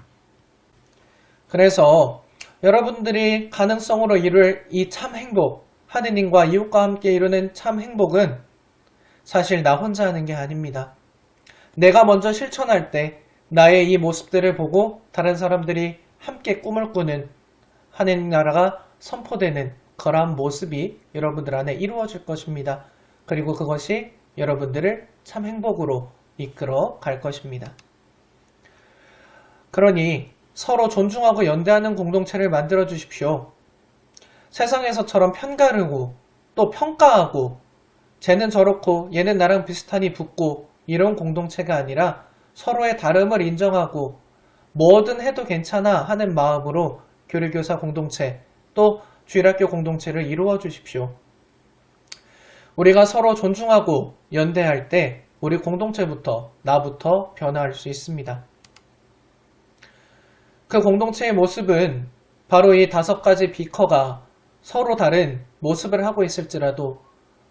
그래서 여러분들이 가능성으로 이룰 이 참 행복, 하느님과 이웃과 함께 이루는 참 행복은 사실 나 혼자 하는 게 아닙니다. 내가 먼저 실천할 때 나의 이 모습들을 보고 다른 사람들이 함께 꿈을 꾸는 하느님 나라가 선포되는 그러한 모습이 여러분들 안에 이루어질 것입니다. 그리고 그것이 여러분들을 참 행복으로 이끌어 갈 것입니다. 그러니 서로 존중하고 연대하는 공동체를 만들어 주십시오. 세상에서처럼 편가르고 또 평가하고 쟤는 저렇고 얘는 나랑 비슷하니 붙고 이런 공동체가 아니라 서로의 다름을 인정하고 뭐든 해도 괜찮아 하는 마음으로 교리교사 공동체 또 주일학교 공동체를 이루어 주십시오. 우리가 서로 존중하고 연대할 때 우리 공동체부터 나부터 변화할 수 있습니다. 그 공동체의 모습은 바로 이 5가지 비커가 서로 다른 모습을 하고 있을지라도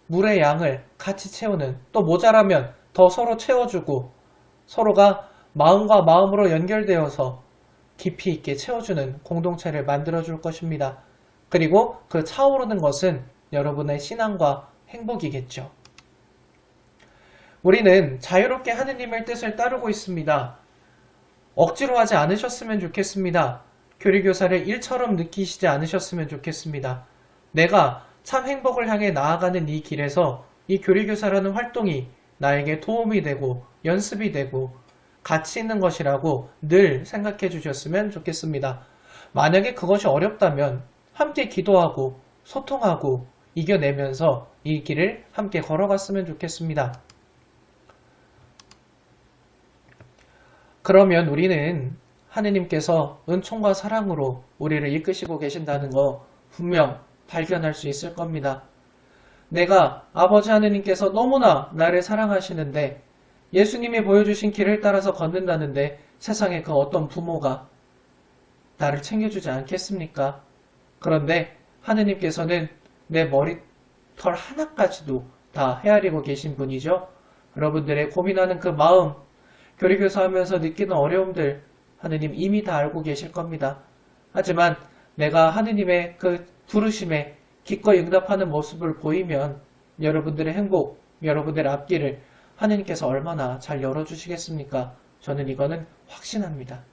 물의 양을 같이 채우는, 또 모자라면 더 서로 채워주고 서로가 마음과 마음으로 연결되어서 깊이 있게 채워주는 공동체를 만들어줄 것입니다. 그리고 그 차오르는 것은 여러분의 신앙과 행복이겠죠. 우리는 자유롭게 하느님의 뜻을 따르고 있습니다. 억지로 하지 않으셨으면 좋겠습니다. 교리교사를 일처럼 느끼시지 않으셨으면 좋겠습니다. 내가 참 행복을 향해 나아가는 이 길에서 이 교리교사라는 활동이 나에게 도움이 되고 연습이 되고 가치 있는 것이라고 늘 생각해 주셨으면 좋겠습니다. 만약에 그것이 어렵다면 함께 기도하고 소통하고 이겨내면서 이 길을 함께 걸어갔으면 좋겠습니다. 그러면 우리는 하느님께서 은총과 사랑으로 우리를 이끄시고 계신다는 거 분명 발견할 수 있을 겁니다. 내가 아버지 하느님께서 너무나 나를 사랑하시는데 예수님이 보여주신 길을 따라서 걷는다는데 세상에 그 어떤 부모가 나를 챙겨주지 않겠습니까? 그런데 하느님께서는 내 머리털 하나까지도 다 헤아리고 계신 분이죠. 여러분들의 고민하는 그 마음, 교리교사 하면서 느끼는 어려움들 하느님 이미 다 알고 계실 겁니다. 하지만 내가 하느님의 그 부르심에 기꺼이 응답하는 모습을 보이면 여러분들의 행복, 여러분들의 앞길을 하느님께서 얼마나 잘 열어주시겠습니까? 저는 이거는 확신합니다.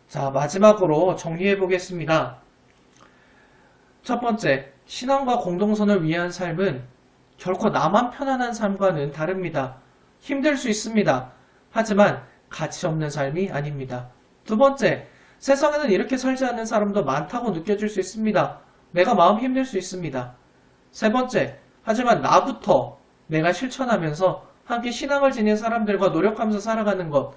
자, 마지막으로 정리해 보겠습니다. 첫 번째, 신앙과 공동선을 위한 삶은 결코 나만 편안한 삶과는 다릅니다. 힘들 수 있습니다. 하지만 가치 없는 삶이 아닙니다. 두 번째, 세상에는 이렇게 살지 않는 사람도 많다고 느껴질 수 있습니다. 내가 마음 힘들 수 있습니다. 세 번째, 하지만 나부터 내가 실천하면서 함께 신앙을 지닌 사람들과 노력하면서 살아가는 것,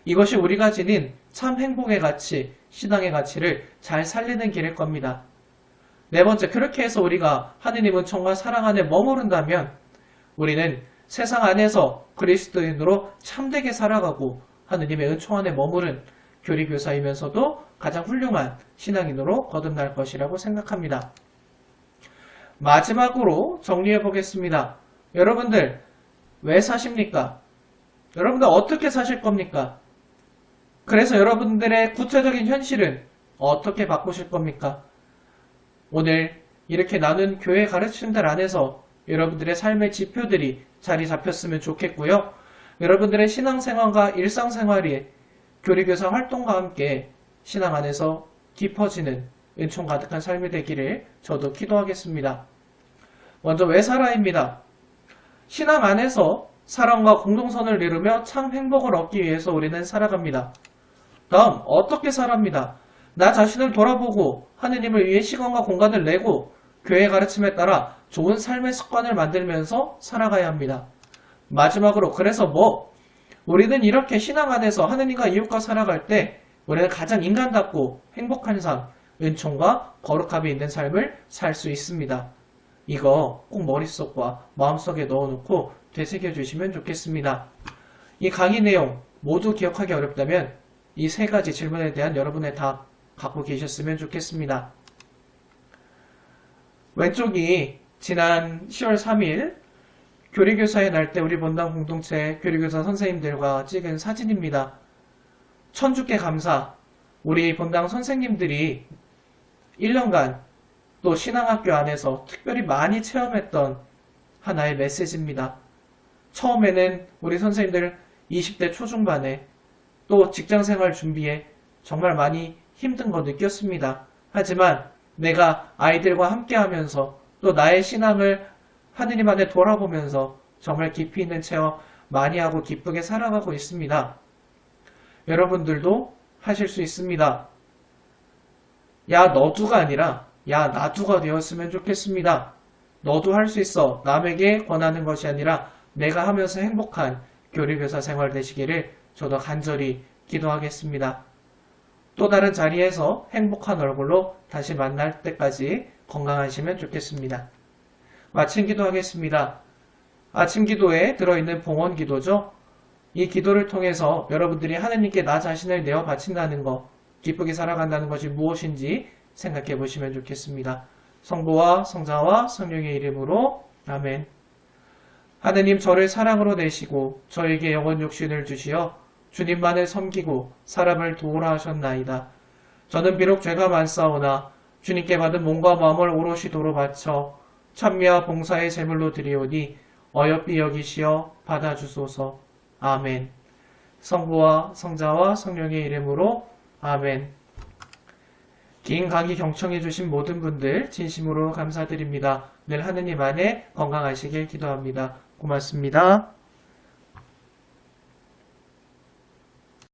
이것이 우리가 지닌 참 행복의 가치, 신앙의 가치를 잘 살리는 길일 겁니다. 네 번째, 그렇게 해서 우리가 하느님 은총과 사랑 안에 머무른다면 우리는 세상 안에서 그리스도인으로 참되게 살아가고 하느님의 은총 안에 머무른 교리교사이면서도 가장 훌륭한 신앙인으로 거듭날 것이라고 생각합니다. 마지막으로 정리해 보겠습니다. 여러분들 왜 사십니까? 여러분들 어떻게 사실 겁니까? 그래서 여러분들의 구체적인 현실은 어떻게 바꾸실 겁니까? 오늘 이렇게 나눈 교회 가르침들 안에서 여러분들의 삶의 지표들이 자리 잡혔으면 좋겠고요. 여러분들의 신앙생활과 일상생활이 교리교사 활동과 함께 신앙 안에서 깊어지는 은총 가득한 삶이 되기를 저도 기도하겠습니다. 먼저 왜 살아입니다. 신앙 안에서 사랑과 공동선을 이루며 참 행복을 얻기 위해서 우리는 살아갑니다. 다음, 어떻게 살아갑니다. 나 자신을 돌아보고 하느님을 위해 시간과 공간을 내고 교회 가르침에 따라 좋은 삶의 습관을 만들면서 살아가야 합니다. 마지막으로 그래서 우리는 이렇게 신앙 안에서 하느님과 이웃과 살아갈 때 우리는 가장 인간답고 행복한 삶, 은총과 거룩함이 있는 삶을 살 수 있습니다. 이거 꼭 머릿속과 마음속에 넣어놓고 되새겨 주시면 좋겠습니다. 이 강의 내용 모두 기억하기 어렵다면 이 세 가지 질문에 대한 여러분의 답 갖고 계셨으면 좋겠습니다. 왼쪽이 지난 10월 3일 교리교사의 날 때 우리 본당 공동체 교리교사 선생님들과 찍은 사진입니다. 천주께 감사. 우리 본당 선생님들이 1년간 또 신앙학교 안에서 특별히 많이 체험했던 하나의 메시지입니다. 처음에는 우리 선생님들 20대 초중반에 또 직장생활 준비에 정말 많이 힘든 거 느꼈습니다. 하지만 내가 아이들과 함께 하면서 또 나의 신앙을 하느님 안에 돌아보면서 정말 깊이 있는 체험 많이 하고 기쁘게 살아가고 있습니다. 여러분들도 하실 수 있습니다. 야 너두가 아니라 야 나두가 되었으면 좋겠습니다. 너도 할 수 있어. 남에게 권하는 것이 아니라 내가 하면서 행복한 교리교사 생활 되시기를 저도 간절히 기도하겠습니다. 또 다른 자리에서 행복한 얼굴로 다시 만날 때까지 건강하시면 좋겠습니다. 마침 기도하겠습니다. 아침 기도에 들어있는 봉헌 기도죠. 이 기도를 통해서 여러분들이 하느님께 나 자신을 내어 바친다는 것, 기쁘게 살아간다는 것이 무엇인지 생각해 보시면 좋겠습니다. 성부와 성자와 성령의 이름으로 아멘. 하느님 저를 사랑으로 내시고 저에게 영원 육신을 주시어 주님만을 섬기고 사람을 도우라 하셨나이다. 저는 비록 죄가 많사오나 주님께 받은 몸과 마음을 오롯이 도로 바쳐 찬미와 봉사의 제물로 드리오니 어여삐 여기시어 받아주소서. 아멘. 성부와 성자와 성령의 이름으로 아멘. 긴 강의 경청해 주신 모든 분들 진심으로 감사드립니다. 늘 하느님 안에 건강하시길 기도합니다. 고맙습니다.